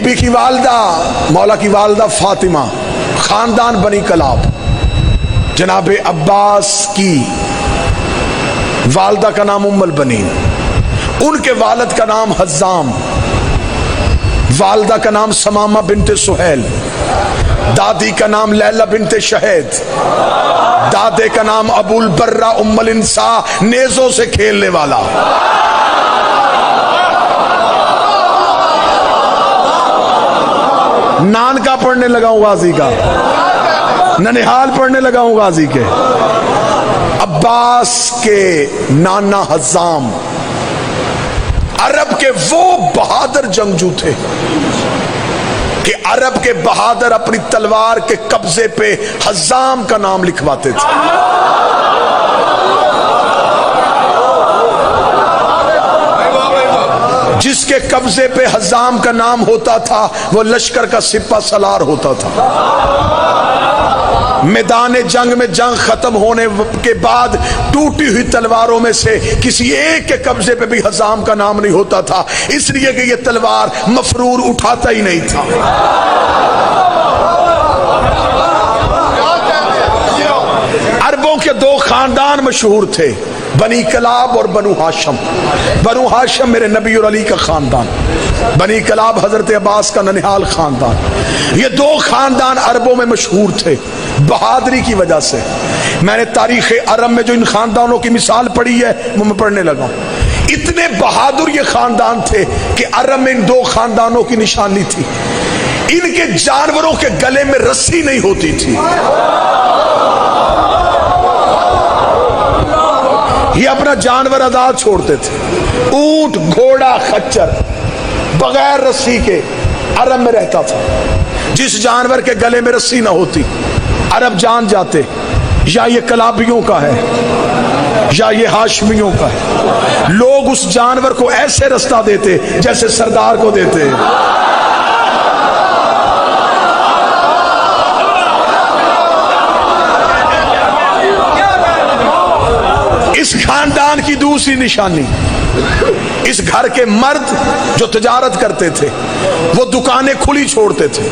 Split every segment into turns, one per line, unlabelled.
Be کی والدہ مولا کی والدہ فاطمہ، خاندان بنی کلاب، جناب عباس کی والدہ کا نام ام البنین، ان کے والد کا نام حزام، والدہ کا نام سمامہ بنت سہیل، دادی کا نام لیلہ بنت شہید، دادے کا نام ابو البرہ ام الانسا، نیزوں سے کھیلنے والا۔ نان کا پڑھنے لگا ہوں غازی کا، ننہال پڑھنے لگا ہوں غازی کے۔ عباس کے نانا حزام عرب کے وہ بہادر جنگجو تھے کہ عرب کے بہادر اپنی تلوار کے قبضے پہ حزام کا نام لکھواتے تھے۔ جس کے قبضے پہ حزام کا نام ہوتا تھا وہ لشکر کا سپہ سالار ہوتا تھا۔ میدان جنگ میں جنگ ختم ہونے کے بعد ٹوٹی ہوئی تلواروں میں سے کسی ایک کے قبضے پہ بھی حزام کا نام نہیں ہوتا تھا، اس لیے کہ یہ تلوار مفرور اٹھاتا ہی نہیں تھا۔ عربوں کے دو خاندان مشہور تھے، بنی کلاب اور بنو ہاشم۔ بنو ہاشم میرے نبی اور علی کا خاندان، بنی کلاب حضرت عباس کا ننہال خاندان۔ یہ دو خاندان عربوں میں مشہور تھے بہادری کی وجہ سے۔ میں نے تاریخ عرب میں جو ان خاندانوں کی مثال پڑھی ہے وہ میں پڑھنے لگا ہوں۔ اتنے بہادر یہ خاندان تھے کہ عرب میں ان دو خاندانوں کی نشانی تھی، ان کے جانوروں کے گلے میں رسی نہیں ہوتی تھی۔ یہ اپنا جانور آزاد چھوڑتے تھے، اونٹ، گھوڑا، خچر، بغیر رسی کے عرب میں رہتا تھا۔ جس جانور کے گلے میں رسی نہ ہوتی عرب جان جاتے یا یہ کلابیوں کا ہے یا یہ ہاشمیوں کا ہے۔ لوگ اس جانور کو ایسے رستہ دیتے جیسے سردار کو دیتے۔ اس خاندان کی دوسری نشانی، اس گھر کے مرد جو تجارت کرتے تھے وہ دکانیں کھلی چھوڑتے تھے۔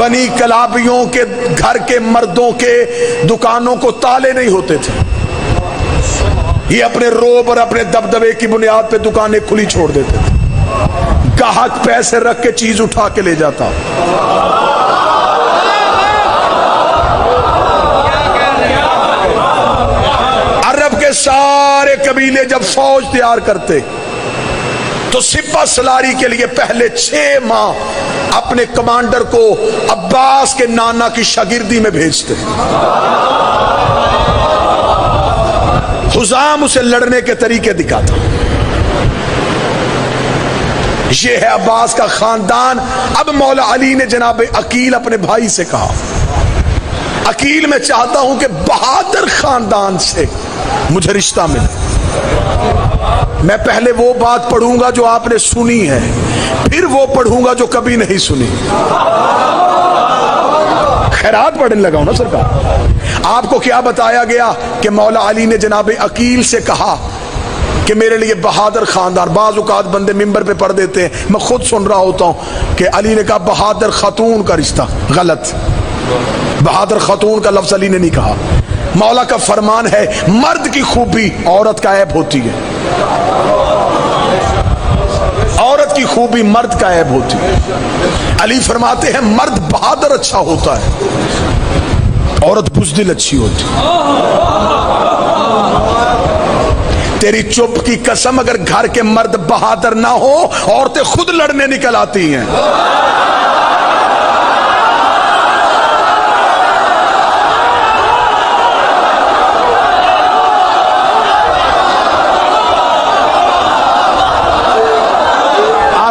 بنی کلابیوں کے گھر کے مردوں کے دکانوں کو تالے نہیں ہوتے تھے، یہ اپنے روب اور اپنے دبدبے کی بنیاد پہ دکانیں کھلی چھوڑ دیتے تھے۔ گاہک پیسے رکھ کے چیز اٹھا کے لے جاتا۔ سارے قبیلے جب فوج تیار کرتے تو سپہ سلاری کے لیے پہلے 6 ماہ اپنے کمانڈر کو عباس کے نانا کی شاگردی میں بھیجتے۔ حزام اسے لڑنے کے طریقے دکھاتا۔ یہ ہے عباس کا خاندان۔ اب مولا علی نے جناب عقیل اپنے بھائی سے کہا، عقیل میں چاہتا ہوں کہ بہادر خاندان سے مجھے رشتہ ملے۔ میں پہلے وہ بات پڑھوں گا جو آپ نے سنی ہے، پھر وہ پڑھوں گا جو کبھی نہیں سنی۔ خیرات پڑھنے لگا ہوں نا سرکار۔ آپ کو کیا بتایا گیا کہ مولا علی نے جناب عقیل سے کہا کہ میرے لیے بہادر خاندان۔ بعض اوقات بندے ممبر پہ پڑھ دیتے ہیں، میں خود سن رہا ہوتا ہوں کہ علی نے کہا بہادر خاتون کا رشتہ، غلط۔ بہادر خاتون کا لفظ علی نے نہیں کہا۔ مولا کا فرمان ہے مرد کی خوبی عورت کا عیب ہوتی ہے، عورت کی خوبی مرد کا عیب ہوتی ہے۔ علی فرماتے ہیں مرد بہادر اچھا ہوتا ہے، عورت بزدل اچھی ہوتی ہے۔ تیری چپ کی قسم، اگر گھر کے مرد بہادر نہ ہو عورتیں خود لڑنے نکل آتی ہیں۔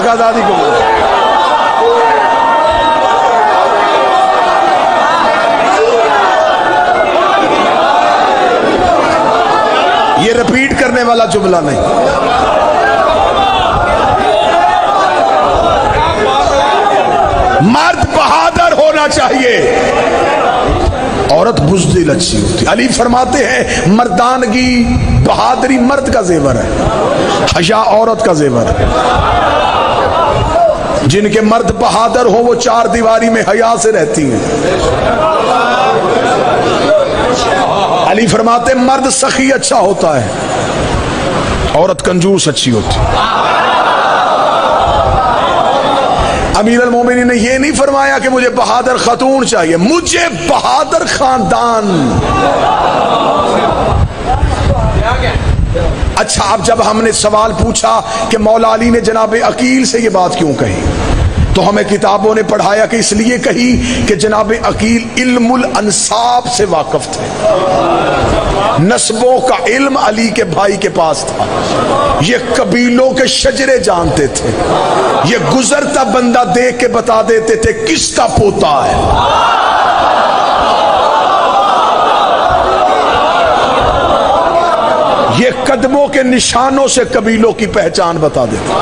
آزادی کو یہ رپیٹ کرنے والا جملہ نہیں، مرد بہادر ہونا چاہیے، عورت عورت بزدل اچھی ہوتی. علی فرماتے ہیں مردانگی بہادری مرد کا زیور ہے، حیا عورت کا زیور ہے. جن کے مرد بہادر ہو وہ چار دیواری میں حیا سے رہتی ہیں. علی فرماتے ہیں مرد سخی اچھا ہوتا ہے، عورت کنجوس اچھی ہوتی. امیر المومنین نے یہ نہیں فرمایا کہ مجھے بہادر خاتون چاہیے، مجھے بہادر خاندان. اچھا، اب جب ہم نے سوال پوچھا کہ مولا علی نے جناب عقیل سے یہ بات کیوں کہی، تو ہمیں کتابوں نے پڑھایا کہ اس لیے کہی کہ جناب عقیل علم الانساب سے واقف تھے. نسبوں کا علم علی کے بھائی کے پاس تھا. یہ قبیلوں کے شجرے جانتے تھے. یہ گزرتا بندہ دیکھ کے بتا دیتے تھے کس کا پوتا ہے. یہ قدموں کے نشانوں سے قبیلوں کی پہچان بتا دیتے.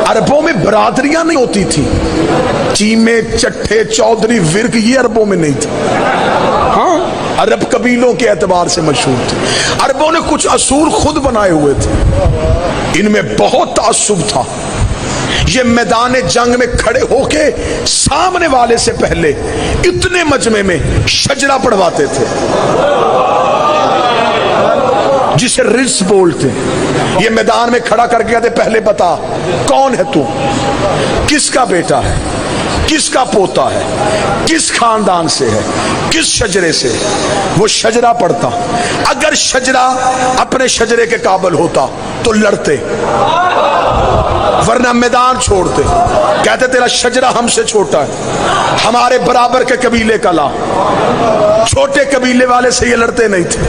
عربوں میں برادریاں نہیں ہوتی تھی، چیمے چٹھے چودھری ورک یہ عربوں میں نہیں تھا. ہاں، عرب قبیلوں کے اعتبار سے مشہور تھے. عربوں نے کچھ اصول خود بنائے ہوئے تھے، ان میں بہت تعصب تھا. یہ میدان جنگ میں کھڑے ہو کے سامنے والے سے پہلے اتنے مجمع میں شجرہ پڑھواتے تھے جسے رز بولتے. یہ میدان میں کھڑا کر کے کہتے پہلے بتا کون ہے تو، کس کا بیٹا ہے، کس کا پوتا ہے، کس خاندان سے ہے، کس شجرے سے. وہ شجرہ پڑھتا. اگر شجرہ اپنے شجرے کے قابل ہوتا تو لڑتے، ورنہ میدان چھوڑتے. کہتے تیرا شجرہ ہم سے چھوٹا ہے، ہمارے برابر کے قبیلے کا لا. چھوٹے قبیلے والے سے یہ لڑتے نہیں تھے،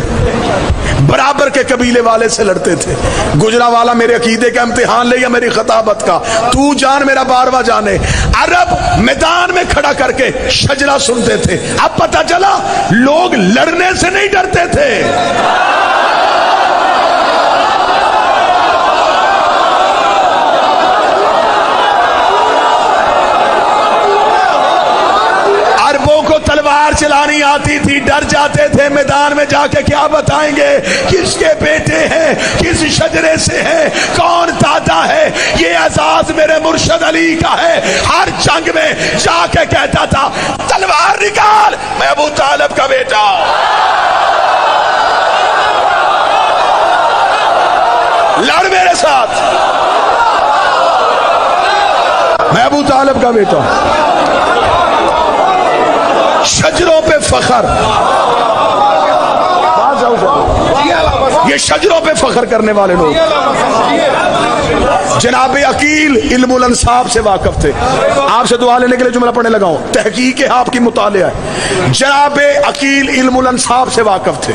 برابر کے قبیلے والے سے لڑتے تھے. گجرا والا میرے عقیدے کا امتحان لے یا میری خطابت کا، تو جان میرا بارواں جانے. عرب میدان میں کھڑا کر کے شجرہ سنتے تھے. اب پتہ چلا لوگ لڑنے سے نہیں ڈرتے تھے. تلوار چلانی آتی تھی، ڈر جاتے تھے. میدان میں جا کے کیا بتائیں گے کس کے بیٹے ہیں، کس شجرے سے ہیں، کون دادا ہے. یہ اعزاز میرے مرشد علی کا ہے. ہر جنگ میں جا کے کہتا تھا تلوار نکال، میں ابو طالب کا بیٹا. لڑ میرے ساتھ، میں ابو طالب کا بیٹا. شجروں پہ فخر، یہ شجروں پہ فخر کرنے والے لوگ. جناب عقیل علم الانساب سے واقف تھے. آپ سے دعا لینے کے لیے جملہ پڑھنے لگا ہوں، تحقیق آپ کی مطالعہ ہے. جناب عقیل علم الانساب سے واقف تھے.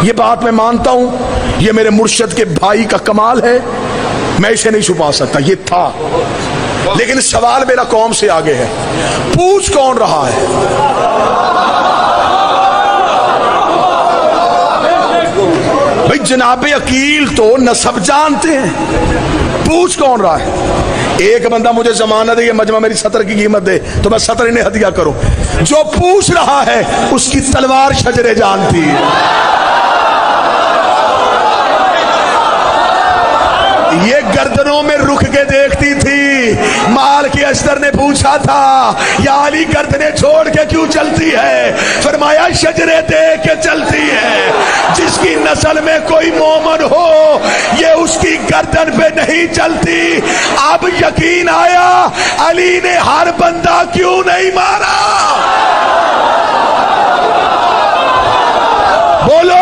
یہ بات میں مانتا ہوں، یہ میرے مرشد کے بھائی کا کمال ہے، میں اسے نہیں چھپا سکتا. یہ تھا، لیکن سوال میرا قوم سے آگے ہے، پوچھ کون رہا ہے؟ بھئی جناب عقیل تو نسب جانتے ہیں، پوچھ کون رہا ہے؟ ایک بندہ مجھے ضمانت دے، یہ مجمع میری سطر کی قیمت دے تو میں سطر انہیں ہدیہ کروں. جو پوچھ رہا ہے اس کی تلوار شجرے جانتی ہے. یہ گردنوں میں رک کے دیکھتی تھی. مال کی اشتر نے پوچھا تھا یا علی گردنیں چھوڑ کے کیوں چلتی ہے؟ فرمایا شجرے دیکھ کے چلتی ہے. جس کی نسل میں کوئی مومن ہو یہ اس کی گردن پہ نہیں چلتی. اب یقین آیا علی نے ہر بندہ کیوں نہیں مارا. بولو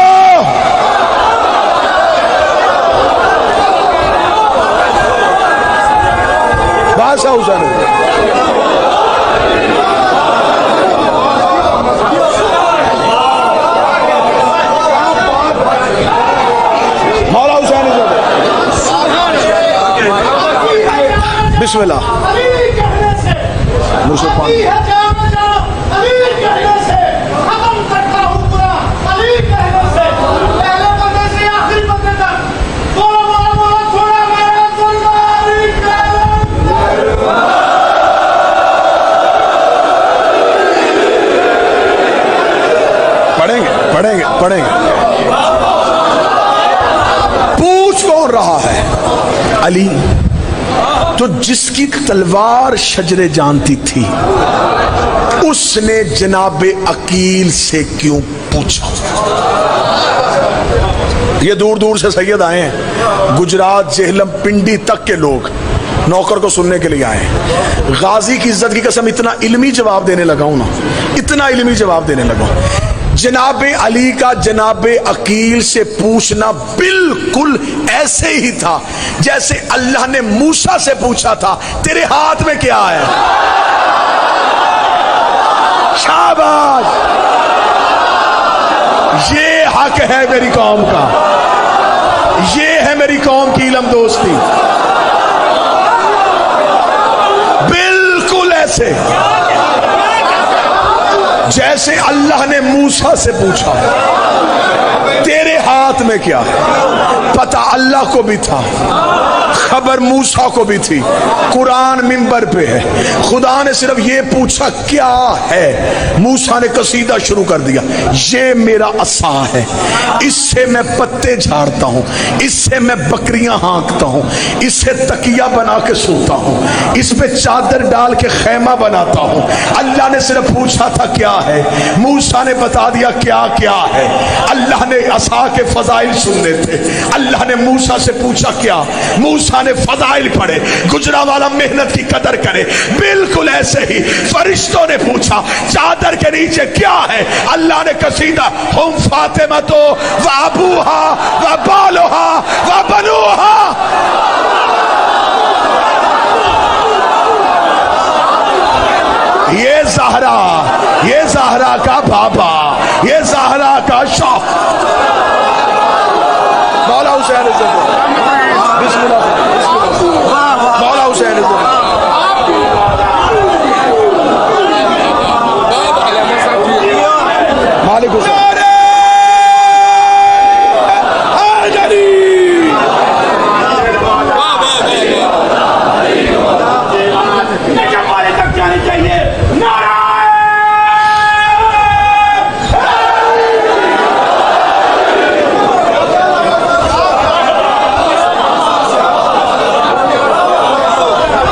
بادشاہ حسین. مولا حسین بسم اللہ. پڑھیں گے. پوچھ کون رہا ہے؟ علی. تو جس کی تلوار شجر جانتی تھی اس نے جناب عقیل سے کیوں پوچھا؟ یہ دور دور سے سید آئے ہیں، گجرات، جہلم، پنڈی تک کے لوگ نوکر کو سننے کے لیے آئے ہیں. غازی کی عزت کی قسم اتنا علمی جواب دینے لگا ہوں نا، اتنا علمی جواب دینے لگا ہوں. جناب علی کا جناب عقیل سے پوچھنا بالکل ایسے ہی تھا جیسے اللہ نے موسیٰ سے پوچھا تھا تیرے ہاتھ میں کیا ہے. شاباش، یہ حق ہے میری قوم کا، یہ ہے میری قوم کی علم دوستی. بالکل ایسے جیسے اللہ نے موسیٰ سے پوچھا تیرے ہاتھ میں کیا ہے. پتہ اللہ کو بھی تھا، خبر موسیٰ کو بھی تھی. قرآن منبر پہ ہے. خدا نے صرف یہ پوچھا کیا ہے. موسیٰ نے قصیدہ شروع کر دیا، یہ میرا عصا ہے، اس سے میں پتے جھاڑتا ہوں، اس سے میں بکریاں ہانکتا ہوں، اس سے تکیہ بنا کے سوتا ہوں، اس پہ چادر ڈال کے خیمہ بناتا ہوں. اللہ نے صرف پوچھا تھا کیا ہے، موسیٰ نے بتا دیا کیا کیا ہے. اللہ نے عصا کے فضائل سننے تھے. اللہ نے موسیٰ سے پوچھا کیا، موسیٰ نے فضائل پڑھے. گجرا والا محنت کی قدر کرے. بالکل ایسے ہی فرشتوں نے پوچھا چادر کے نیچے کیا ہے. اللہ نے قصیدہ ہم فاطمہ و ابوہا و بالوہا و بنوہا. یہ زہرا کا بابا، یہ زہرا کا شوق. مولا حسین بسم اللہ، مولا حسین مالک حسین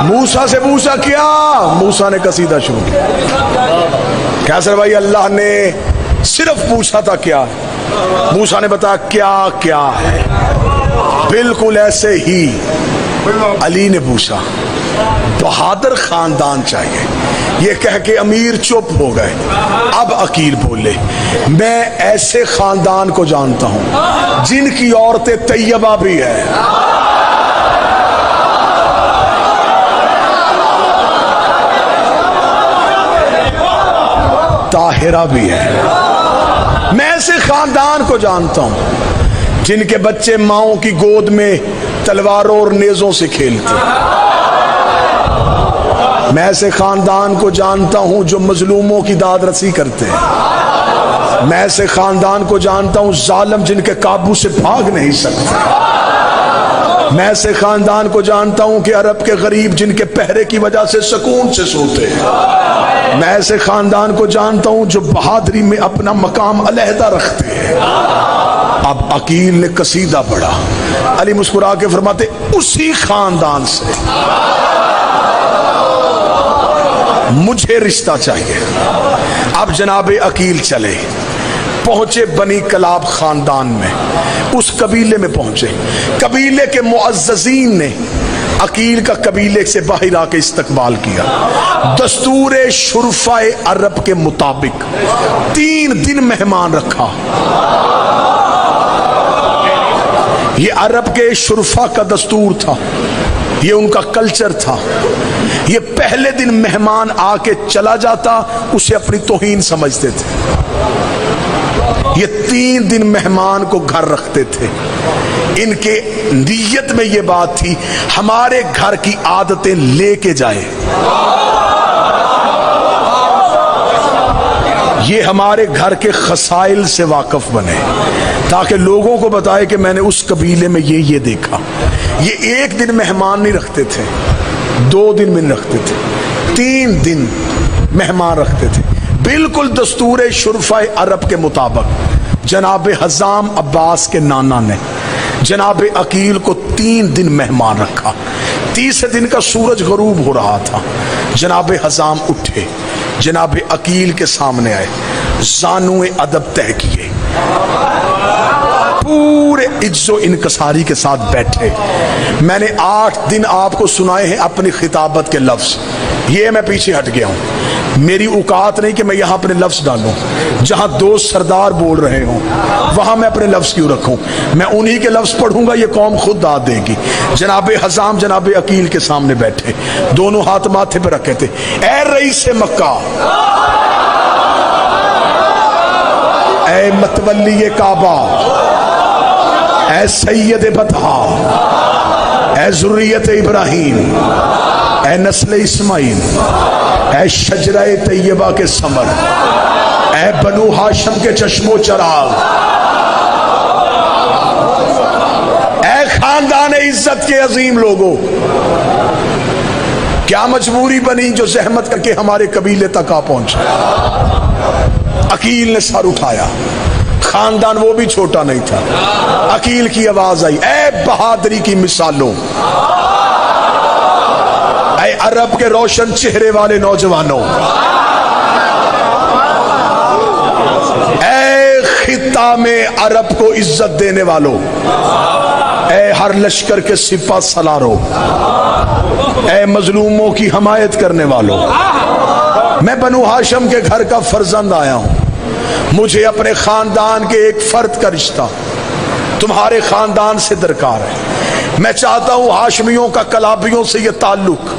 موسیٰ سے پوچھا کیا، موسیٰ نے قصیدہ شروع کیا. کیسر بھائی اللہ نے صرف پوچھا تھا کیا، موسیٰ نے بتایا کیا کیا ہے. بالکل ایسے ہی علی نے پوچھا. بہادر خاندان چاہیے. یہ کہہ کے امیر چپ ہو گئے. اب عقیل بولے میں ایسے خاندان کو جانتا ہوں جن کی عورتیں طیبہ بھی ہے، طاہرہ بھی ہے. میں ایسے خاندان کو جانتا ہوں جن کے بچے ماؤں کی گود میں تلواروں اور نیزوں سے کھیلتے. میں ایسے خاندان کو جانتا ہوں جو مظلوموں کی داد رسی کرتے ہیں. میں ایسے خاندان کو جانتا ہوں ظالم جن کے قابو سے بھاگ نہیں سکتے. میں ایسے خاندان کو جانتا ہوں کہ عرب کے غریب جن کے پہرے کی وجہ سے سکون سے سوتے ہیں. میں ایسے خاندان کو جانتا ہوں جو بہادری میں اپنا مقام علیحدہ رکھتے ہیں. اب عقیل نے قصیدہ پڑھا. علی مسکرا کے فرماتے اسی خاندان سے مجھے رشتہ چاہیے. اب جناب عقیل چلے، پہنچے بنی کلاب خاندان میں. اس قبیلے میں پہنچے. قبیلے کے معززین نے عقیل کا قبیلے سے باہر آ کے استقبال کیا. دستور شرفاء عرب کے مطابق 3 دن مہمان رکھا. یہ عرب کے شرفاء کا دستور تھا، یہ ان کا کلچر تھا. یہ پہلے دن مہمان آ کے چلا جاتا اسے اپنی توہین سمجھتے تھے. یہ 3 دن مہمان کو گھر رکھتے تھے. ان کے نیت میں یہ بات تھی ہمارے گھر کی عادتیں لے کے جائے، یہ ہمارے گھر کے خصائل سے واقف بنے، تاکہ لوگوں کو بتائے کہ میں نے اس قبیلے میں یہ دیکھا. یہ 1 دن مہمان نہیں رکھتے تھے، 2 دن میں رکھتے تھے، 3 دن مہمان رکھتے تھے. بالکل دستور شرفاء عرب کے مطابق. جناب حزام عباس کے نانا نے جناب عقیل کو 3 دن مہمان رکھا. تیسرے دن کا سورج غروب ہو رہا تھا. جناب حزام اٹھے, جناب عقیل کے سامنے آئے, زانو ادب طے کیے, پورے عجز و انکساری کے ساتھ بیٹھے. میں نے 8 دن آپ کو سنائے ہیں اپنی خطابت کے لفظ, یہ میں پیچھے ہٹ گیا ہوں. میری اوقات نہیں کہ میں یہاں اپنے لفظ ڈالوں. جہاں 2 سردار بول رہے ہوں وہاں میں اپنے لفظ کیوں رکھوں؟ میں انہی کے لفظ پڑھوں گا, یہ قوم خود داد دے گی. جناب حزام جناب عقیل کے سامنے بیٹھے, دونوں ہاتھ ماتھے پہ رکھے تھے. اے رئیس مکہ, اے متولی کعبہ, اے سید بطحا, اے ذریت ابراہیم, اے نسل اسماعیل, اے شجرہ طیبہ کے ثمر, اے بنو ہاشم کے چشم و چراغ, اے خاندان عزت کے عظیم لوگوں, کیا مجبوری بنی جو زحمت کر کے ہمارے قبیلے تک آ پہنچے؟ عقیل نے سر اٹھایا, خاندان وہ بھی چھوٹا نہیں تھا. عقیل کی آواز آئی, اے بہادری کی مثالوں, اے عرب کے روشن چہرے والے نوجوانوں, اے خطہ میں عرب کو عزت دینے والوں, اے ہر لشکر کے سپہ سالاروں, اے مظلوموں کی حمایت کرنے والوں, میں بنو ہاشم کے گھر کا فرزند آیا ہوں. مجھے اپنے خاندان کے ایک فرد کا رشتہ تمہارے خاندان سے درکار ہے. میں چاہتا ہوں ہاشمیوں کا کلابیوں سے یہ تعلق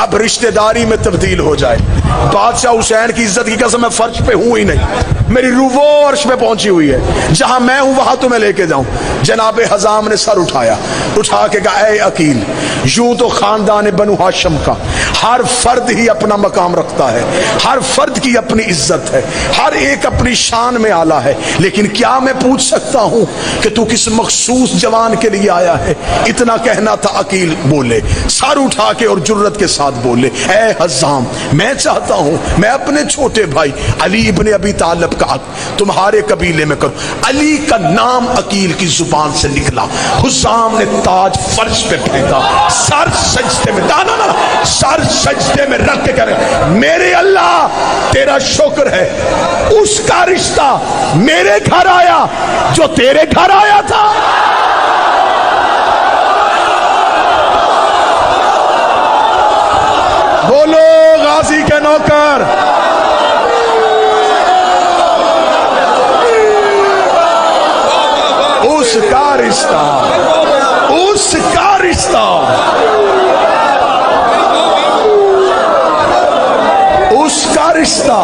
اب رشتہ داری میں تبدیل ہو جائے. بادشاہ حسین کی عزت کی قسم میں فرش پہ ہوں ہی نہیں, میری روح وہ عرش پہ پہنچی ہوئی ہے. جہاں میں ہوں وہاں تمہیں لے کے جاؤں. جناب حزام نے سر اٹھایا, اٹھا کے کہا, اے عقیل, یوں تو خاندان بنو ہاشم کا ہر فرد ہی اپنا مقام رکھتا ہے, ہر فرد کی اپنی عزت ہے, ہر ایک اپنی شان میں آلہ ہے. لیکن کیا میں پوچھ سکتا ہوں کہ تو کس مخصوص جوان کے لیے آیا ہے؟ اتنا کہنا تھا. عقیل بولے, سر اٹھا کے اور جرت کے ساتھ بولے, اے حزام, میں چاہتا ہوں میں اپنے چھوٹے بھائی علی ابن ابی طالب کا حق تمہارے قبیلے میں کروں. علی کا نام عقیل کی زبان سے نکلا. حزام نے تاج فرش پہ پھینکا, سر سجدے میں, سر سجدے میں رکھ کے کرے, میرے اللہ تیرا شکر ہے, اس کا رشتہ میرے گھر آیا جو تیرے گھر آیا تھا. بولو غازی کے نوکر, اس کا رشتہ, اس کا رشتہ, اس کا رشتہ.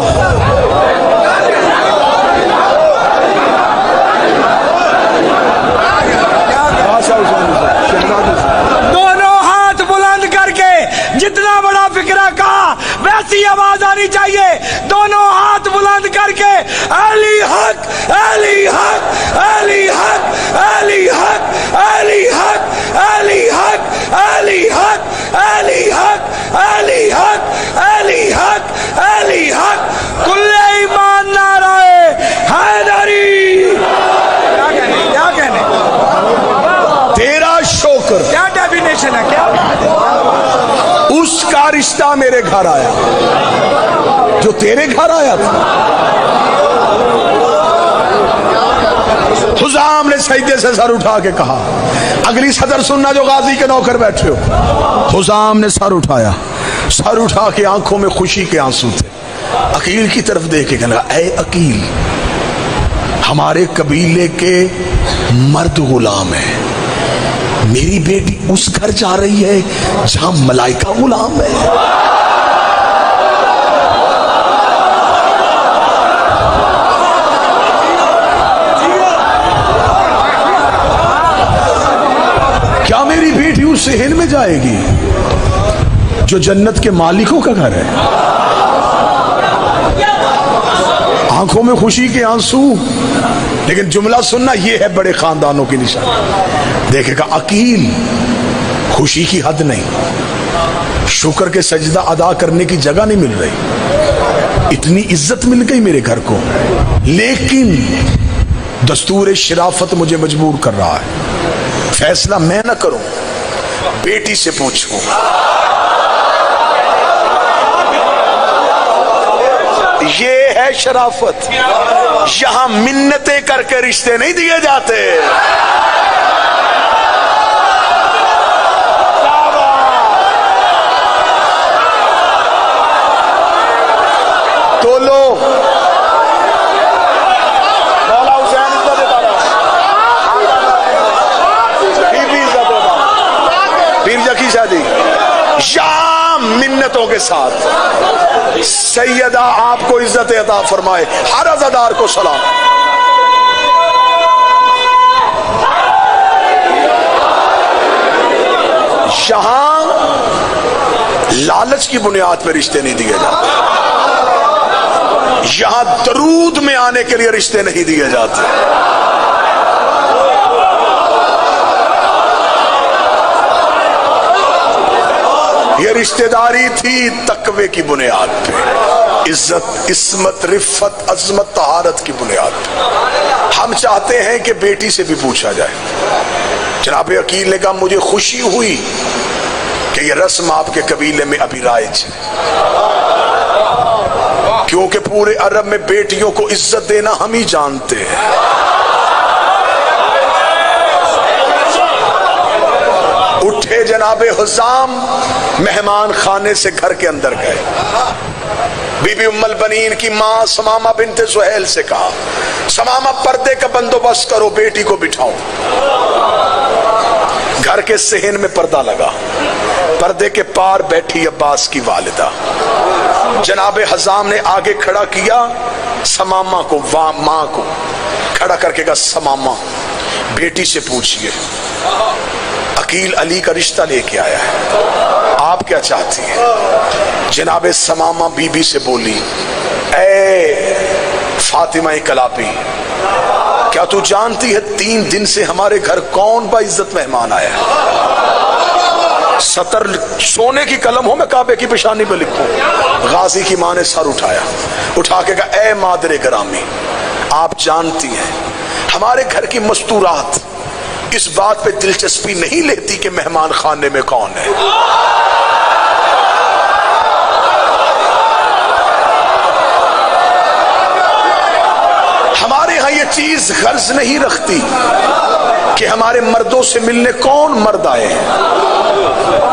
دونوں ہاتھ بلند کر کے جتنا بڑا فکرہ کہا ویسی آواز آنی چاہیے. دونوں ہاتھ بلند کر کے علی حق, علی حق, علی حق, علی حق, علی حق, علی حق, علی حق, علی حق, علی حق, علی حق, علی حق, کل ایمان نعرہ حیدری. کیا کہنے
تیرا شکر,
کیا ڈیفینیشن ہے, کیا
اس کا رشتہ میرے گھر آیا جو تیرے گھر آیا تھا. حزام نے سجدے سے سر اٹھا کے کہا, اگلی صدر سننا جو غازی کے نوکر بیٹھے ہو. حزام نے سر اٹھایا, سر اٹھا کے آنکھوں میں خوشی کے آنسو تھے. عقیل کی طرف دیکھ کے کہنے لگا, اے عقیل, ہمارے قبیلے کے مرد غلام ہیں, میری بیٹی اس گھر جا رہی ہے جہاں ملائکہ غلام ہے. کیا میری بیٹی اس صحن میں جائے گی جو جنت کے مالکوں کا گھر ہے؟ آنکھوں میں خوشی کے آنسو. لیکن جملہ سننا, یہ ہے بڑے خاندانوں کی نشانی. دیکھے گا عقیل, خوشی کی حد نہیں, شکر کے سجدہ ادا کرنے کی جگہ نہیں مل رہی, اتنی عزت مل گئی میرے گھر کو. لیکن دستور شرافت مجھے مجبور کر رہا ہے، فیصلہ میں نہ کروں، بیٹی سے پوچھوں۔ یہ ہے شرافت۔ یہاں منتیں کر کے رشتے نہیں دیے جاتے۔ تو لو مولا حسین عزت دیتا رہا، بی بی عزت دیتا رہا، پیر جکی شادی یہاں منتوں کے ساتھ سیدہ آپ کو عزت عطا فرمائے، ہر عزادار کو سلام۔ یہاں لالچ کی بنیاد پہ رشتے نہیں دیے جاتے، یہاں درود میں آنے کے لیے رشتے نہیں دیے جاتے۔ یہ رشتہ داری تھی تقوی کی بنیاد پہ، عزت، عصمت، رفت، عظمت، طہارت کی بنیاد پہ۔ ہم چاہتے ہیں کہ بیٹی سے بھی پوچھا جائے۔ جناب عقیل نے کہا مجھے خوشی ہوئی کہ یہ رسم آپ کے قبیلے میں ابھی رائج ہے، کیونکہ پورے عرب میں بیٹیوں کو عزت دینا ہم ہی جانتے ہیں۔ اٹھے جناب حزام مہمان خانے سے گھر کے اندر گئے، بی بی ام البنین کی ماں سمامہ بنت سہیل سے کہا سمامہ پردے کا بندوبست کرو، بیٹی کو بٹھاؤ۔ گھر کے صحن میں پردہ لگا، پردے کے پار بیٹھی عباس کی والدہ۔ جناب حزام نے آگے کھڑا کیا سمامہ کو، ماں کو کھڑا کر کے کہا سمامہ بیٹی سے پوچھئے، عقیل علی کا رشتہ لے کے آیا ہے، آپ کیا چاہتی ہیں؟ جناب سمامہ بی بی سے بولی اے فاطمہ کلابی، کیا تو جانتی ہے 3 دن سے ہمارے گھر کون با عزت مہمان آیا ہے؟ سطر سونے کی قلم ہو میں کعبے کی پیشانی پہ لکھوں۔ غازی کی ماں نے سر اٹھایا، اٹھا کے کہا اے مادر گرامی، آپ جانتی ہیں ہمارے گھر کی مستورات اس بات پہ دلچسپی نہیں لیتی کہ مہمان خانے میں کون ہے۔ ہمارے ہاں یہ چیز غرض نہیں رکھتی کہ ہمارے مردوں سے ملنے کون مرد آئے ہیں۔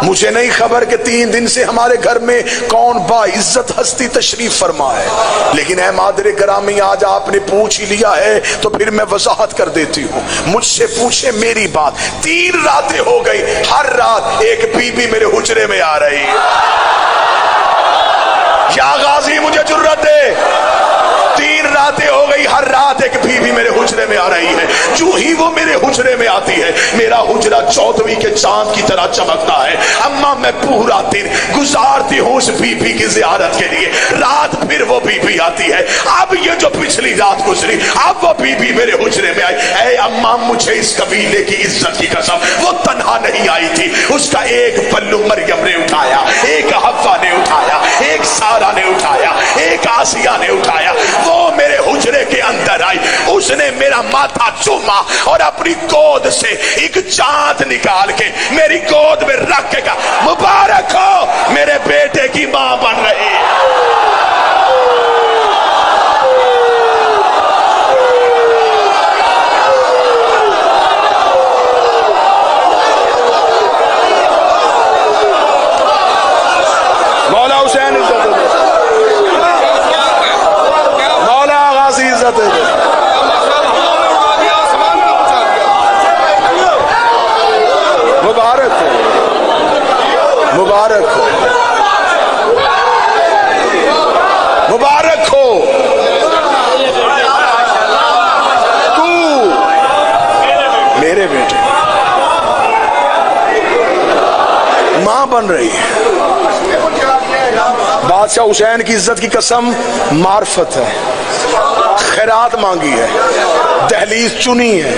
مجھے نہیں خبر کہ 3 دن سے ہمارے گھر میں کون با عزت ہستی تشریف فرما ہے، لیکن اے مادر گرامی آج آپ نے پوچھ ہی لیا ہے تو پھر میں وضاحت کر دیتی ہوں۔ مجھ سے پوچھے میری بات، 3 راتیں ہو گئی، ہر رات ایک بی بی میرے حجرے میں آ رہی ہے۔ یا غازی مجھے جرت دے، 3 راتیں ہو گئی، ہر رات ایک بی بی میرے حجرے میں آ رہی ہے۔ جو ہی وہ میرے حجرے میں آتی ہے میرا حجرہ 14ویں کے چاند کی طرح چمکتا ہے۔ اما میں پورا دن گزارتی ہوں اس بی بی کی زیارت کے لیے، رات پھر وہ بی بی آتی ہے۔ اب یہ جو پچھلی رات گزری اب وہ بی بی میرے حجرے میں آئی۔ اے اما مجھے اس قبیلے کی عزت کی قسم، وہ تنہا نہیں آئی تھی، اس کا ایک پلو مریم نے اٹھایا، ایک حوا نے اٹھایا، ایک سارہ نے اٹھایا، ایک آسیہ نے اٹھایا۔ وہ میرے حجرے کے اندر آئی، اس نے میرا ماتھا چوما اور اپنی گود سے ایک چاند نکال کے میری گود میں رکھ کے کہا مبارک ہو میرے بیٹے کی ماں بن رہی۔ مولا حسین عزت دے، مولا غازی عزت دے، مبارک ہو، مبارک ہو، مبارک ہو۔ تو میرے بیٹے ماں بن رہی ہے۔ بادشاہ حسین کی عزت کی قسم معرفت ہے، خیرات مانگی ہے، دہلیز چنی ہے،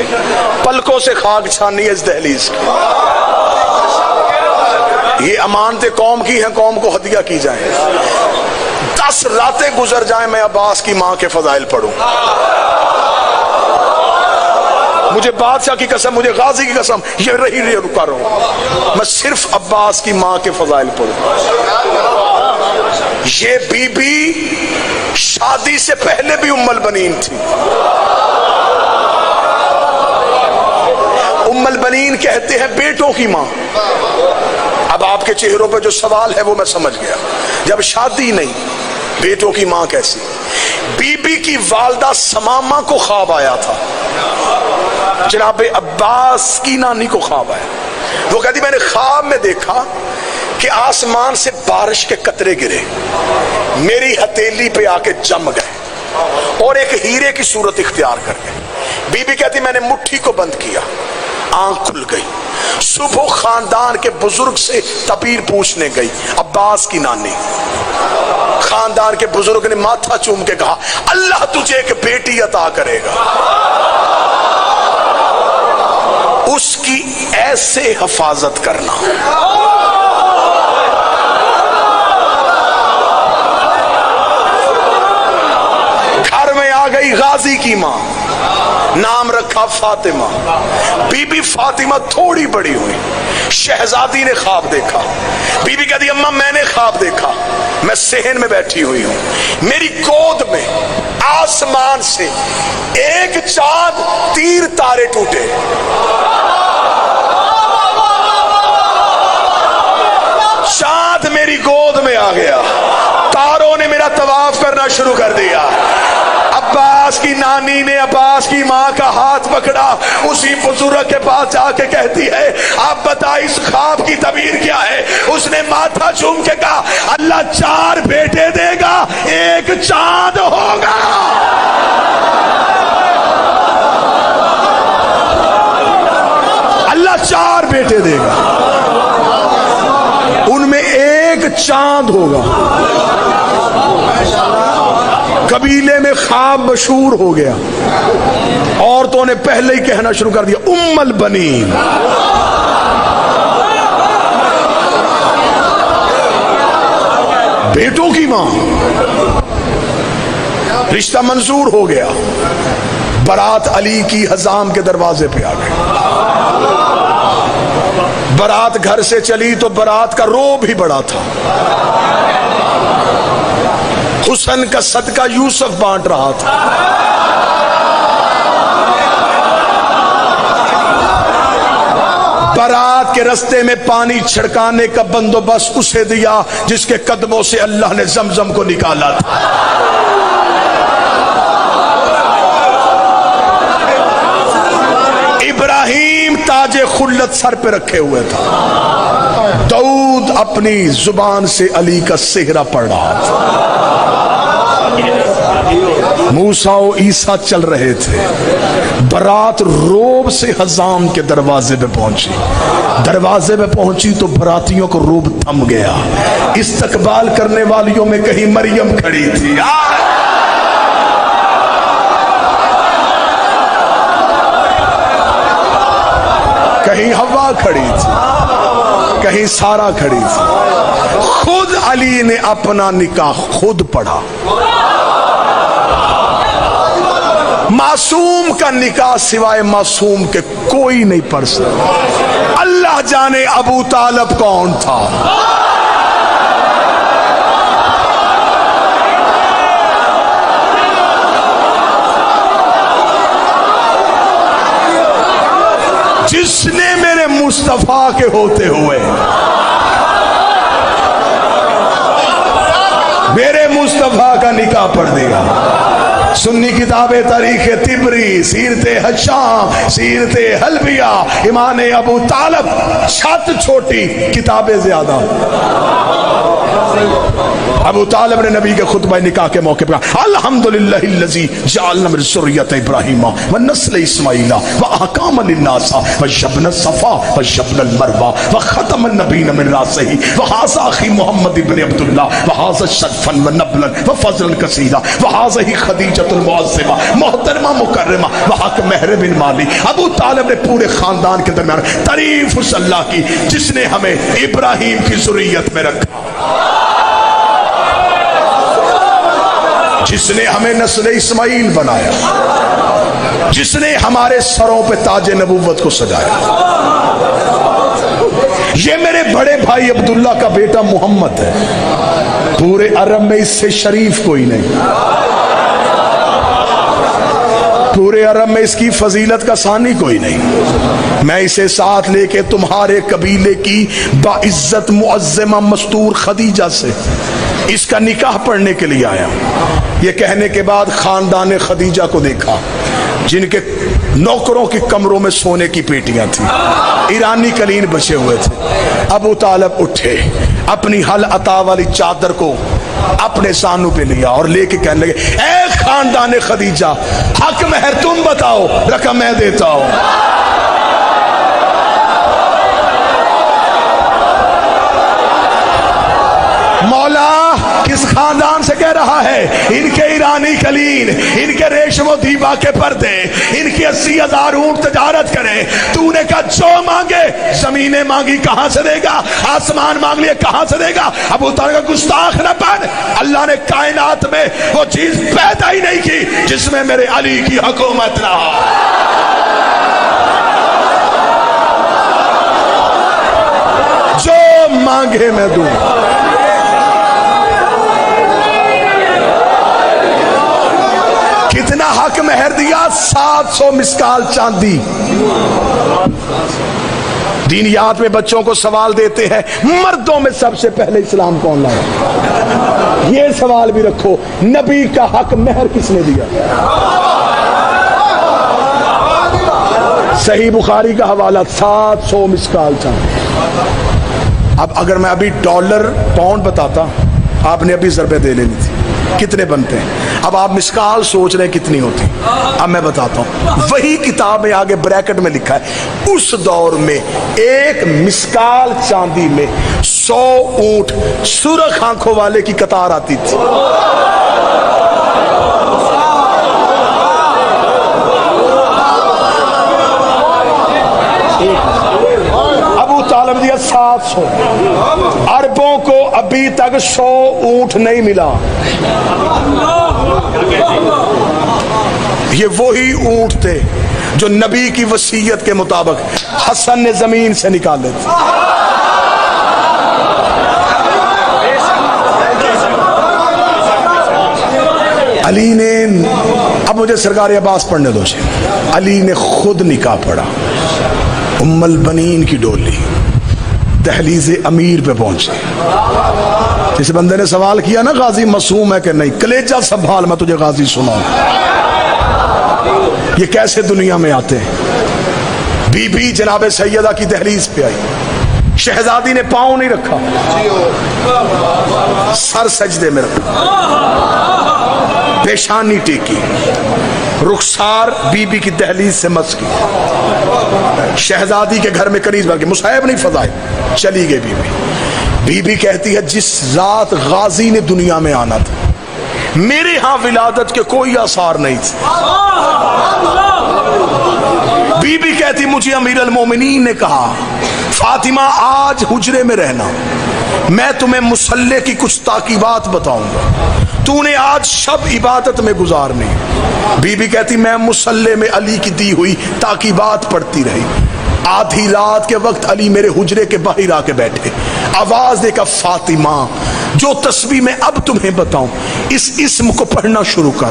پلکوں سے خاک چھانی ہے اس دہلیز کی۔ یہ امانتیں قوم کی ہیں، قوم کو ہدیہ کی جائیں۔ 10 راتیں گزر جائیں میں عباس کی ماں کے فضائل پڑھوں، مجھے بادشاہ کی قسم، مجھے غازی کی قسم، یہ رہی رکا رہا ہوں، میں صرف عباس کی ماں کے فضائل پڑھوں۔ یہ بی بی شادی سے پہلے بھی ام البنین تھی۔ ام البنین کہتے ہیں بیٹوں کی ماں۔ اب آپ کے چہروں پہ جو سوال ہے وہ میں سمجھ گیا، جب شادی نہیں بیٹوں کی ماں کیسی؟ بی بی کی والدہ سمامہ کو خواب آیا تھا، جناب عباس کی نانی کو خواب آیا، وہ کہتی میں نے خواب میں دیکھا کہ آسمان سے بارش کے قطرے گرے، میری ہتھیلی پہ آ کے جم گئے اور ایک ہیرے کی صورت اختیار کر گئے۔ بی بی کہتی میں نے مٹھی کو بند کیا، آنکھ کھل گئی، صبح خاندان کے بزرگ سے تعبیر پوچھنے گئی، عباس کی نانی۔ خاندان کے بزرگ نے ماتھا چوم کے کہا اللہ تجھے ایک بیٹی عطا کرے گا، اس کی ایسے حفاظت کرنا۔ گھر میں آ گئی غازی کی ماں، نام رکھا فاطمہ۔ بی بی فاطمہ تھوڑی بڑی ہوئی، شہزادی نے خواب دیکھا۔ بی بی کہتی اماں میں نے خواب دیکھا، میں صحن میں بیٹھی ہوئی ہوں، میری گود میں آسمان سے ایک چاند تیر تارے ٹوٹے، چاند میری گود میں آ گیا، تاروں نے میرا طواف کرنا شروع کر دیا۔ عباس کی نانی نے عباس کی ماں کا ہاتھ پکڑا، اسی بزرگ کے پاس جا کے کہتی ہے آپ بتائیں اس خواب کی تعبیر کیا ہے؟ اس نے ماتھا چوم کے کہا اللہ 4 بیٹے دے گا، ایک چاند ہوگا۔ اللہ 4 بیٹے دے گا، ان میں ایک چاند ہوگا۔ قبیلے میں خواب مشہور ہو گیا، عورتوں نے پہلے ہی کہنا شروع کر دیا ام البنین۔ بیٹوں کی ماں، رشتہ منظور ہو گیا، بارات علی کی حزام کے دروازے پہ آ گئی۔ بارات گھر سے چلی تو بارات کا روب بھی بڑا تھا، حسن کا صدقہ یوسف بانٹ رہا تھا۔ بارات کے رستے میں پانی چھڑکانے کا بندوبست اسے دیا جس کے قدموں سے اللہ نے زمزم کو نکالا تھا۔ ابراہیم تاج خلت سر پہ رکھے ہوئے تھا، داؤد اپنی زبان سے علی کا سہرا پڑھ رہا تھا، موسیٰ و عیسیٰ چل رہے تھے۔ برات روب سے حزام کے دروازے پہ پہنچی، دروازے پہ پہنچی تو براتیوں کو روب تھم گیا۔ استقبال کرنے والیوں میں کہیں مریم کھڑی تھی، کہیں حوا کھڑی تھی، کہیں سارا کھڑی تھی۔ خود علی نے اپنا نکاح خود پڑھا۔ معصوم کا نکاح سوائے معصوم کے کوئی نہیں پڑھ سکتا۔ اللہ جانے ابو طالب کون تھا۔ جس نے میرے مصطفیٰ کے ہوتے ہوئے میرے مصطفیٰ کا نکاح پڑھ دیا۔ سنی کتاب تاریخ طبری، سیرت حشام، سیرت حلبیہ، امام ابو طالب، چھت چھوٹی کتابیں زیادہ۔ ابو طالب نے نبی کے خطبہ نکاح کے موقع پر کہا الحمدللہ الذی جعلنا من ذریۃ ابراہیم ونسل اسماعیل واحکام للناس وجبن الصفا وجبن المروہ وختم النبیین من راسہ وہذا اخی محمد ابن عبداللہ وہذا شرفا ونبلا وفضلا کثیرا وہذا خدیجۃ المعظمہ محترمہ مکرمہ وحق مہر بن مالی۔ ابو طالب نے پورے خاندان کے درمیان تعریف اس اللہ کی جس نے ہمیں ابراہیم کی ذریت میں رکھا، جس نے ہمیں نسل اسماعیل بنایا۔ جس نے ہمارے سروں پہ تاج نبوت کو سجایا. یہ میرے بڑے بھائی عبداللہ کا بیٹا محمد ہے. پورے عرب میں اس سے شریف کوئی نہیں. پورے عرب میں اس کی فضیلت کا ثانی کوئی نہیں. میں اسے ساتھ لے کے تمہارے قبیلے کی باعزت معظمہ مستور خدیجہ سے اس کا نکاح پڑھنے کے لیے آیا. یہ کہنے کے بعد خاندان خدیجہ کو دیکھا جن کے نوکروں کی کمروں میں سونے کی پیٹیاں تھیں, ایرانی قلین بچے ہوئے تھے. ابو طالب اٹھے, اپنی حل عطا والی چادر کو اپنے سانوں پہ لیا اور لے کے کہنے لگے, اے خاندان خدیجہ, حق مہر تم بتاؤ, رقم میں دیتا ہوں. مولا کس خاندان سے کہہ رہا ہے؟ ان کے ایرانی قلین, ان کے ریشم و دیبا کے پردے, ان کی 80,000 اونٹ تجارت کریں. تو نے کہا جو مانگے, زمینیں مانگی کہاں سے دے گا, آسمان مانگ لیے کہاں سے دے گا. ابو طالب کا گستاخ نہ بن, اللہ نے کائنات میں وہ چیز پیدا ہی نہیں کی جس میں میرے علی کی حکومت نہ ہو. جو مانگے میں دوں. کتنا حق مہر دیا؟ 700 مسکال چاندی. دینیات میں بچوں کو سوال دیتے ہیں, مردوں میں سب سے پہلے اسلام کون لایا؟ یہ سوال بھی رکھو, نبی کا حق مہر کس نے دیا؟ صحیح بخاری کا حوالہ 700 مسکال چاندی. اب اگر میں ابھی ڈالر پاؤنڈ بتاتا, آپ نے ابھی ضربے دے لینی تھی, کتنے بنتے ہیں؟ اب آپ مسکال سوچ رہے ہیں کتنی ہوتی. اب میں بتاتا ہوں, وہی کتاب میں آگے بریکٹ میں لکھا ہے, اس دور میں ایک مسکال چاندی میں 100 اونٹ سرخ آنکھوں والے کی قطار آتی تھی. ابو طالب دیا 700. عربوں کو ابھی تک 100 اونٹ نہیں ملا. یہ وہی اونٹ تھے جو نبی کی وصیت کے مطابق حسن نے زمین سے نکالے تھے. علی نے, اب مجھے سرکار عباس پڑھنے دو. علی نے خود نکاح پڑھا. ام البنین کی ڈولی دہلیز امیر پہ پہنچے. جس بندے نے سوال کیا نا غازی معصوم ہے کہ نہیں, کلیجہ سنبھال, میں تجھے غازی سناؤں. یہ کیسے دنیا میں آتے ہیں؟ بی بی جناب سیدہ کی دہلیز پہ آئی, شہزادی نے پاؤں نہیں رکھا, سر سجدے میں رکھا, پیشانی ٹیکی, رخسار بی بی کی دہلیز سے مس کی. شہزادی کے گھر میں کنیز بن کے مصحف نہیں فضائے, چلی گئی بی بی. بی بی کہتی ہے جس رات غازی نے دنیا میں آنا تھا میرے ہاں ولادت کے کوئی آثار نہیں تھے. بی بی کہتی مجھے امیر المومنین نے کہا فاطمہ آج حجرے میں رہنا, میں تمہیں مصلی کی کچھ تاکیبات بتاؤں گا, تو نے آج شب عبادت میں گزارنی. بی بی کہتی میں مصلی میں علی کی دی ہوئی تاکیبات پڑھتی رہی. آدھی رات کے وقت علی میرے حجرے کے باہر آ کے بیٹھے, آواز دے کر فاطمہ جو تسبیح میں اب تمہیں بتاؤں اس اسم کو پڑھنا شروع کر.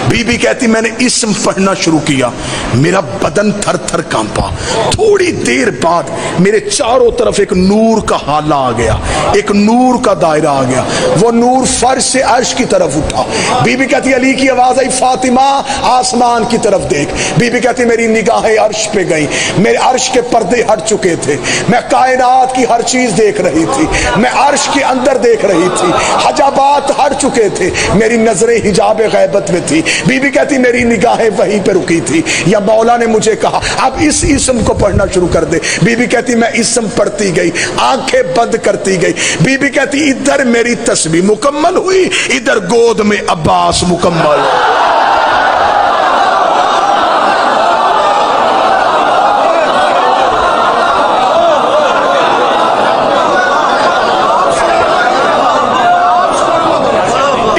بی بی کہتی میں نے اسم پڑھنا شروع کیا, میرا بدن تھر تھر کانپا. تھوڑی دیر بعد میرے چاروں طرف ایک نور کا حالہ آ گیا, ایک نور کا دائرہ آ گیا, وہ نور فرش سے عرش کی طرف اٹھا. بی بی کہتی علی کی آواز آئی فاطمہ آسمان کی طرف دیکھ. بی بی کہتی میری نگاہیں عرش پہ گئیں, میرے عرش کے پردے ہٹ چکے تھے, میں کائنات کی ہر چیز دیکھ رہی تھی, میں عرش کے اندر دیکھ رہی تھی, حجابات ہٹ چکے تھے, میری نظریں حجاب غیبت میں تھی. بی بی کہتی میری نگاہیں وہیں پہ رکی تھی, یا مولا نے مجھے کہا اب اس اسم کو پڑھنا شروع کر دے. بی بی کہتی میں اسم پڑھتی گئی, آنکھیں بند کرتی گئی. بی بی کہتی ادھر میری تسبیح مکمل ہوئی, ادھر گود میں عباس مکمل.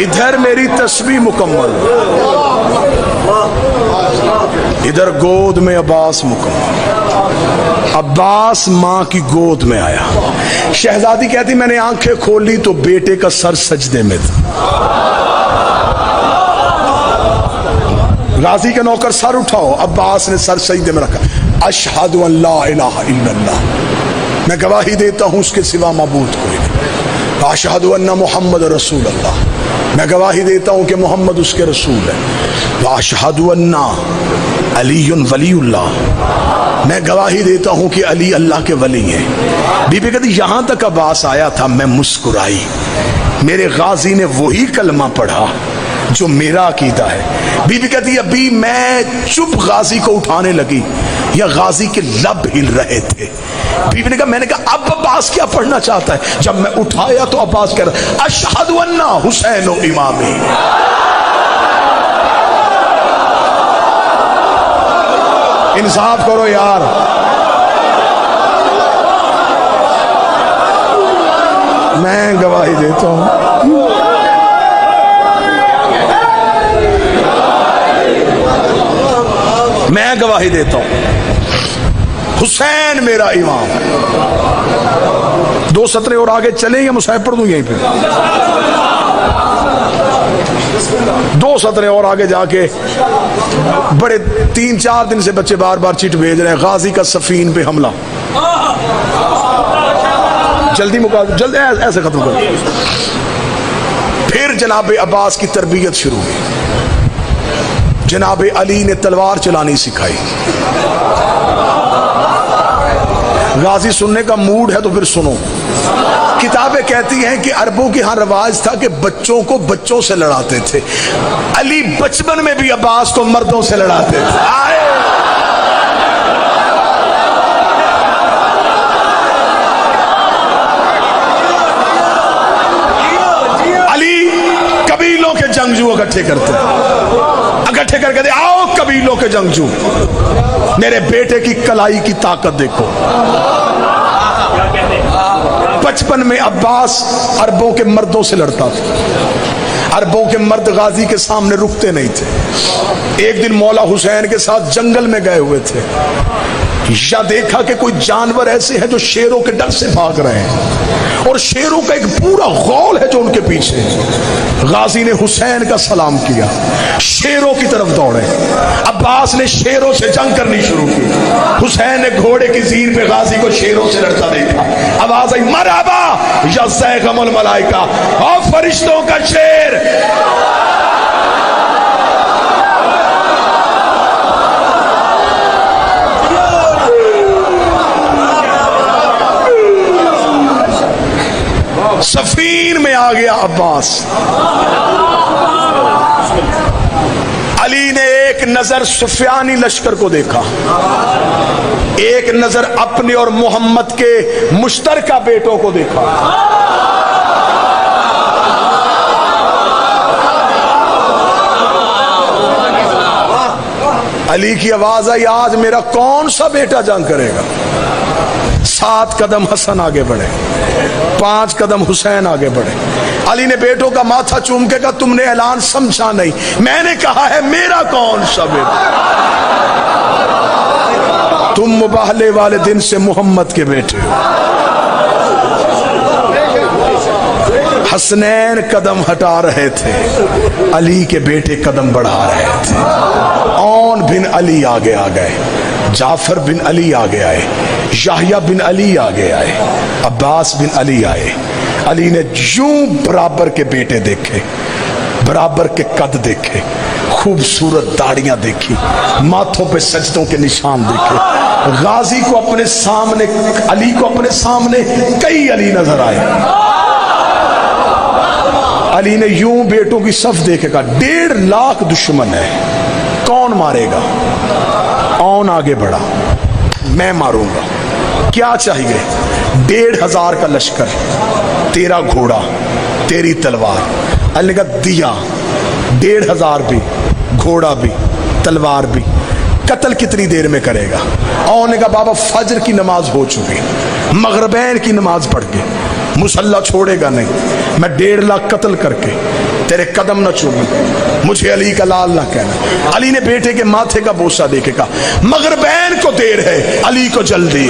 ادھر میری تسبیح مکمل. ادھر گود میں عباس مکمل، عباس ماں کی گود میں آیا. شہزادی کہتی میں نے آنکھیں کھولی تو بیٹے کا سر سجدے میں تھا. غازی کا نوکر سر اٹھاؤ، عباس نے سر سجدے میں رکھا. اشہد ان لا الہ الا اللہ، میں گواہی دیتا ہوں اس کے سوا معبود کوئی نہیں. اشہد ان محمد رسول اللہ، میں گواہی دیتا ہوں کہ محمد اس کے رسول ہے. اشہد ان علی ولی اللہ، میں گواہی دیتا ہوں کہ علی اللہ کے ولی ہیں. بی بی کہتی یہاں تک عباس آیا تھا میں مسکرائی. میرے غازی نے وہی کلمہ پڑھا جو میرا عقیدہ ہے. بی بی کہتی ابھی میں چپ غازی کو اٹھانے لگی یا غازی کے لب ہل رہے تھے. بی بی نے کہا میں نے کہا اب عباس کیا پڑھنا چاہتا ہے؟ جب میں اٹھایا تو عباس کہہ رہا اشہد ان حسین و امامی. انصاف کرو یار. میں گواہی دیتا ہوں میں گواہی دیتا ہوں حسین میرا امام. 2 سطریں اور آگے چلیں یا مصحف پڑھ دوں یہیں پہ؟ 2 سطریں اور آگے جا کے بڑے 3-4 دن سے بچے بار بار چٹ بھیج رہے ہیں. غازی کا سفین پہ حملہ، جلدی مقابلہ جلد ایسے ختم کرو. پھر جناب عباس کی تربیت شروع ہوئی. جناب علی نے تلوار چلانی سکھائی. غازی سننے کا موڈ ہے تو پھر سنو. کتابیں کہتی ہیں کہ عربوں کے ہاں رواج تھا کہ بچوں کو بچوں سے لڑاتے تھے. علی بچپن میں بھی عباس کو مردوں سے لڑاتے تھے. علی قبیلوں کے جنگجو اکٹھے کرتے اکٹھے کر کے دے آؤ قبیلوں کے جنگجو میرے بیٹے کی کلائی کی طاقت دیکھو. بچپن میں عباس عربوں کے مردوں سے لڑتا تھا. عربوں کے مرد غازی کے سامنے رکتے نہیں تھے. ایک دن مولا حسین کے ساتھ جنگل میں گئے ہوئے تھے. یا دیکھا کہ کوئی جانور ایسے ہیں جو شیروں کے ڈر سے بھاگ رہے ہیں اور شیروں کا ایک پورا غول ہے جو ان کے پیچھے. غازی نے حسین کا سلام کیا، شیروں کی طرف دوڑے. عباس نے شیروں سے جنگ کرنی شروع کی. حسین نے گھوڑے کی زین پہ غازی کو شیروں سے لڑتا دیکھا. آواز آئی مرحبا یا زیغم الملائکہ، اور فرشتوں کا شیر. سفین میں آ گیا عباس. علی نے ایک نظر سفیانی لشکر کو دیکھا، ایک نظر اپنے اور محمد کے مشترکہ بیٹوں کو دیکھا. علی کی آواز آئی آج میرا کون سا بیٹا جنگ کرے گا؟ 7 قدم حسن آگے بڑھے، 5 قدم حسین آگے بڑھے. علی نے بیٹوں کا ماتھا چوم کے کہا تم نے اعلان سمجھا نہیں، میں نے کہا ہے میرا کون سا بیٹا. تم مباہلے والے دن سے محمد کے بیٹے ہو. حسنین قدم ہٹا رہے تھے، علی کے بیٹے قدم بڑھا رہے تھے. اون بن علی آگے آ گئے، جعفر بن علی آگے آئے، یحییٰ بن علی آگے آئے، عباس بن علی آئے. علی نے یوں برابر کے بیٹے دیکھے، برابر کے قد دیکھے، خوبصورت داڑیاں دیکھی، ماتھوں پہ سجدوں کے نشان دیکھے. غازی کو اپنے سامنے، علی کو اپنے سامنے کئی علی نظر آئے. علی نے یوں بیٹوں کی صف دیکھے کہا 1.5 لاکھ دشمن ہے، کون مارے گا؟ اون آگے بڑھا، میں ماروں گا. کیا چاہیے؟ 1,500 کا لشکر، تیرا گھوڑا، تیری تلوار. علی نے کہا دیا. 1,500 بھی، گھوڑا بھی، تلوار بھی. قتل کتنی دیر میں کرے گا؟ اون نے کہا بابا فجر کی نماز ہو چکی، مغربین کی نماز پڑھ کے مسلح چھوڑے گا نہیں. میں 1.5 لاکھ قتل کر کے تیرے قدم نہ چوموں، مجھے علی کا لال نہ کہنا۔ علی نے بیٹے کے ماتھے کا بوسہ دے کے کہا مغربین کو دیر ہے، علی کو جلدی۔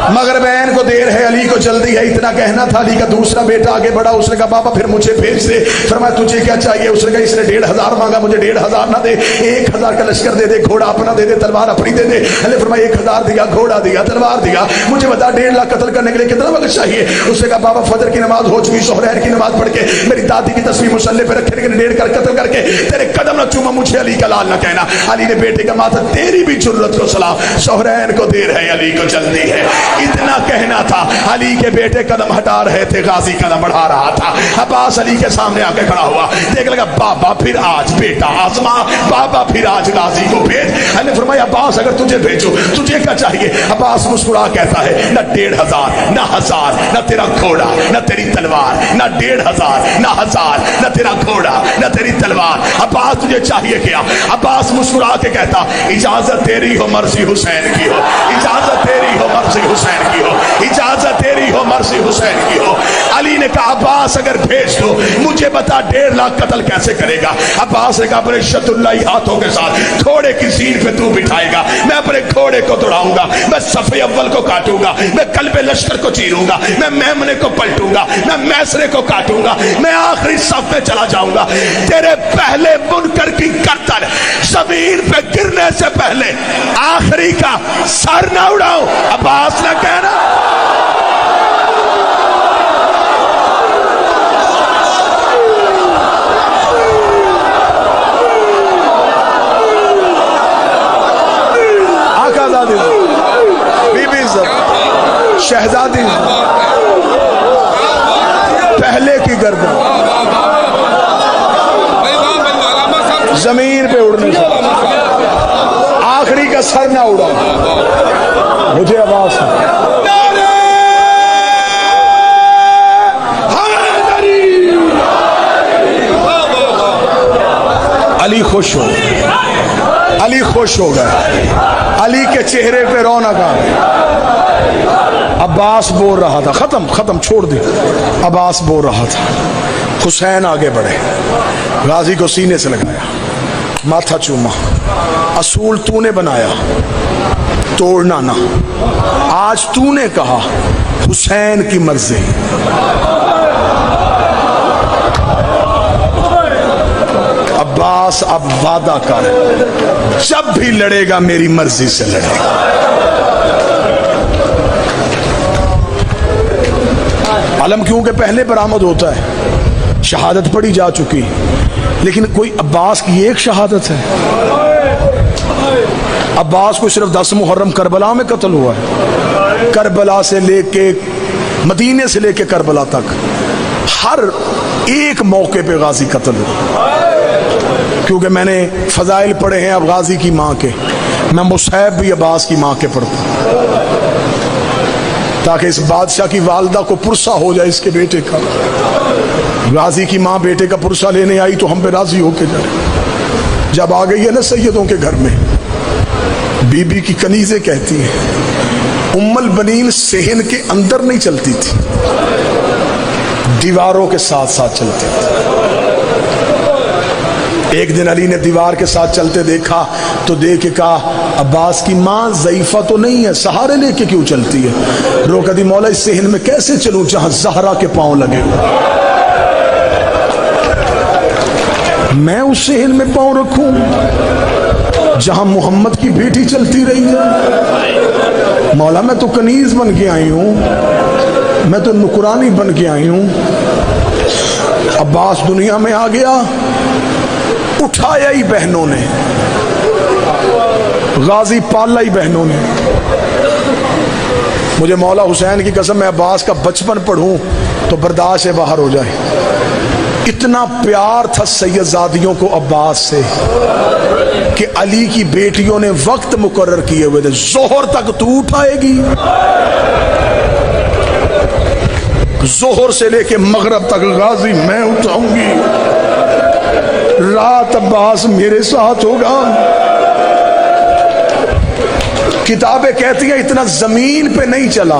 مغربین کو دیر ہے، علی کو جلدی ہے، اتنا کہنا تھا۔ علی کا دوسرا بیٹا آگے بڑھا، اس نے کہا بابا پھر مجھے بھیج دے۔ فرمایا تجھے کیا چاہیے؟ اس نے کہا اس نے 1500 مانگا، مجھے 1500 نہ دے، 1000 کا لشکر دے دے، گھوڑا اپنا دے دے، تلوار اپنی دے دے۔ علی فرمایا 1000 دیا، گھوڑا دیا، تلوار دیا، مجھے بتا 1.5 لاکھ قتل کرنے کے لیے کتنا وقت چاہیے؟ اس نے کہا بابا فجر کی نماز ہو چکی، ظہر کی نماز پڑھ کے میری دادی کی تصویر مصلی پہ رکھنے کے لیے 1.5 قتل کر کے تیرے قدم نہ چوما، مجھے علی کا لال نہ کہنا۔ علی نے بیٹے کا ماتھا، تیری بھی جرت کو سلام، ظہرین کو دیر ہے، علی کو جلدی ہے، اتنا کہنا تھا۔ علی کے بیٹے قدم ہٹا رہے تھے، غازی قدم بڑھا رہا تھا۔ عباس علی کے سامنے آ کے کھڑا ہوا، دیکھ لگا بابا پھر آج بیٹا آزما، بابا پھر آج غازی کو بھیج۔ علی نے فرمایا عباس اگر تجھے بھیجو تجھے کیا چاہیے؟ عباس مسکرا کہتا ہے نہ 1500 نہ 1000 نہ تیرا گھوڑا نہ تیری تلوار، نہ 1500 نہ 1000 نہ تیرا گھوڑا نہ تیری تلوار، عباس تجھے چاہیے کیا؟ عباس مسکرا کے کہتا اجازت تیری ہو مرضی حسین کی ہو، اجازت تیری ہو مرضی حسین کی ہو، اجازت تیری ہو مرضی حسین کی ہو۔ علی نے کہا عباس اگر بھیج دو مجھے بتا 1.5 لاکھ قتل کیسے کرے گا؟ عباس نے کہا اپنے شد اللہ ہاتھوں کے ساتھ گھوڑے کی زین پہ تو بٹھائے گا، میں اپنے گھوڑے کو دوڑاؤں گا، میں صف اول کو کاٹوں گا، میں قلب لشکر کو چیروں گا، میں میمنے کو پلٹوں گا، میں میسرے کو کاٹوں گا، میں آخری صف میں چلا جاؤں گا۔ تیرے پہلے منکر کی کرتل زمین پہ گرنے سے پہلے آخری کا سر نہ اڑاؤں۔ عباس نے کہنا بی بی عزت شہزادی پہلے کی گردن زمین پہ اڑنے سے آخری کا سر نہ اڑا، مجھے آواز علی خوش ہو، علی خوش ہو گیا، علی کے چہرے پہ رونق آ گئی۔ عباس بول رہا تھا ختم چھوڑ دی، عباس بول رہا تھا۔ حسین آگے بڑھے، غازی کو سینے سے لگایا، ماتھا چوما، اصول تو نے بنایا، توڑنا نہ، آج تو نے کہا حسین کی مرضی۔ عباس اب وعدہ کر جب بھی لڑے گا میری مرضی سے لڑے گا۔ علم کیونکہ پہلے برآمد ہوتا ہے، شہادت پڑھی جا چکی، لیکن کوئی عباس کی ایک شہادت ہے؟ عباس کو صرف 10 محرم کربلا میں قتل ہوا ہے، کربلا سے لے کے مدینے سے لے کے کربلا تک ہر ایک موقع پہ غازی قتل ہوا۔ کیونکہ میں نے فضائل پڑھے ہیں اب غازی کی ماں کے، میں مصحف بھی عباس کی ماں کے پڑھتا ہوں تاکہ اس بادشاہ کی والدہ کو پرسہ ہو جائے اس کے بیٹے کا۔ غازی کی ماں بیٹے کا پرسہ لینے آئی تو ہم پہ راضی ہو کے جائے۔ جب آ گئی ہے نا سیدوں کے گھر میں، بی بی کی کنیزیں کہتی ہیں ام البنین صحن کے اندر نہیں چلتی تھی، دیواروں کے ساتھ ساتھ چلتی تھی۔ ایک دن علی نے دیوار کے ساتھ چلتے دیکھا تو دیکھ کے کہا عباس کی ماں ضعیفہ تو نہیں ہے، سہارے لے کے کیوں چلتی ہے؟ روکا دی مولا اس صحن میں کیسے چلوں جہاں زہرا کے پاؤں لگے، میں اس صحن میں پاؤں رکھوں جہاں محمد کی بیٹی چلتی رہی ہے؟ مولا میں تو کنیز بن کے آئی ہوں، میں تو نکرانی بن کے آئی ہوں۔ عباس دنیا میں آ گیا، اٹھایا ہی بہنوں نے، غازی پالا ہی بہنوں نے۔ مجھے مولا حسین کی قسم میں عباس کا بچپن پڑھوں تو برداشت سے باہر ہو جائے۔ اتنا پیار تھا سیدزادیوں کو عباس سے کہ علی کی بیٹیوں نے وقت مقرر کیے ہوئے تھے، ظہر تک تو اٹھائے گی، ظہر سے لے کے مغرب تک غازی میں اٹھاؤں گی، رات عباس میرے ساتھ ہوگا۔ کتابیں کہتی ہیں اتنا زمین پہ نہیں چلا،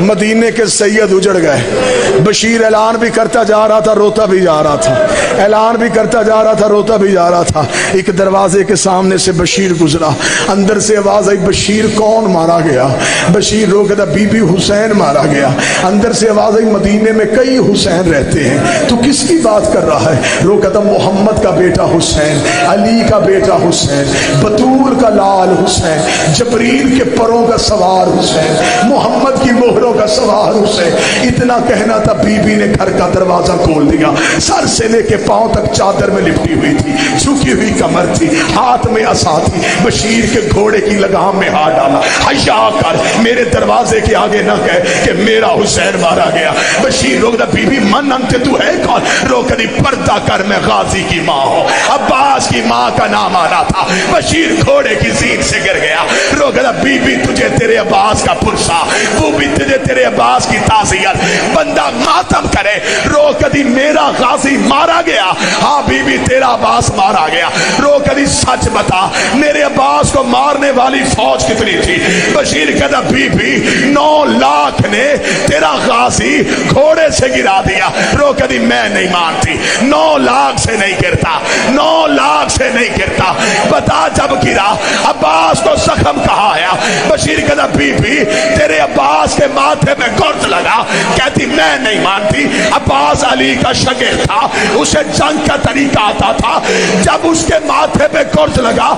مدینے کے سید اجڑ گئے. بشیر اعلان بھی کرتا جا رہا تھا, روتا بھی جا رہا تھا, اعلان بھی کرتا جا رہا تھا, روتا بھی جا رہا تھا. ایک دروازے کے سامنے سے بشیر گزرا, اندر سے آواز آئی, بشیر کون مارا گیا؟ بشیر رو کہتا, بی بی حسین مارا گیا. اندر سے آواز آئی, مدینے میں کئی حسین رہتے ہیں, تو کس کی بات کر رہا ہے؟ رو کہتا, محمد کا بیٹا حسین, علی کا بیٹا حسین, بطول کا لال حسین, جبریل کے پروں کا سوار حسین, محمد کی مہروں کا سوار حسین. اتنا کہنا تھا, بی بی نے گھر کا دروازہ کھول دیا. سر سے لے کے پاؤں تک چادر میں لپٹی ہوئی تھی, جھکی ہوئی کمر تھی, ہاتھ میں عصا تھی. بشیر کے گھوڑے کی لگام میں ہاتھ ڈالا, حیا کر, میرے دروازے کے آگے نہ کہہ کہ میرا حسین مارا گیا. بشیر روک دا, بی بی من انت, تو ہے کون؟ روک دی, پردہ کر, میں غازی کی ماں ہوں. عباس کی ماں کا نام آنا تھا. بشیر گھوڑے کی زین سے گر گیا. روک دا, بی بی تجھے تیرے عباس کا پرسا, وہ بھی تجھے تیرے عباس کی تعزیت, بندہ ماتم کرے. روک دی, میرا غازی مارا گیا. ہاں بی بی, تیرا عباس مارا گیا. روک دی, سچ بتا, میرے عباس کو مارنے والی فوج کتنی تھی؟ بشیر کہتا, بی بی 9 لاکھ نے تیرا غازی گھوڑے سے گرا دیا. روک دی, میں نہیں مانتی, 9 لاکھ سے نہیں گرتا, 9 لاکھ سے نہیں گرتا. بتا جب گرا عباس کو زخم کہاں آیا؟ بشیر کہتا, بی بی تیرے عباس کے ماتھے میں گرد لگا. کہتی, میں نہیں مانتی, عباس علی کا شاگرد تھا, اسے جنگ کا طریقہ آتا تھا. جب اس کے ماتھے پہ گرد لگا,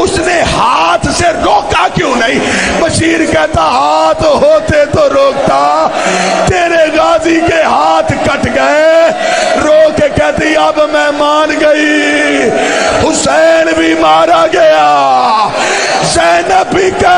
اس نے ہاتھ سے روکا کیوں نہیں؟ بشیر کہتا, ہاتھ ہوتے تو روکتا, تیرے غازی کے ہاتھ کٹ گئے. رو کے کہتی, اب میں مان گئی, حسین بھی مارا گیا, زینب بھی کہ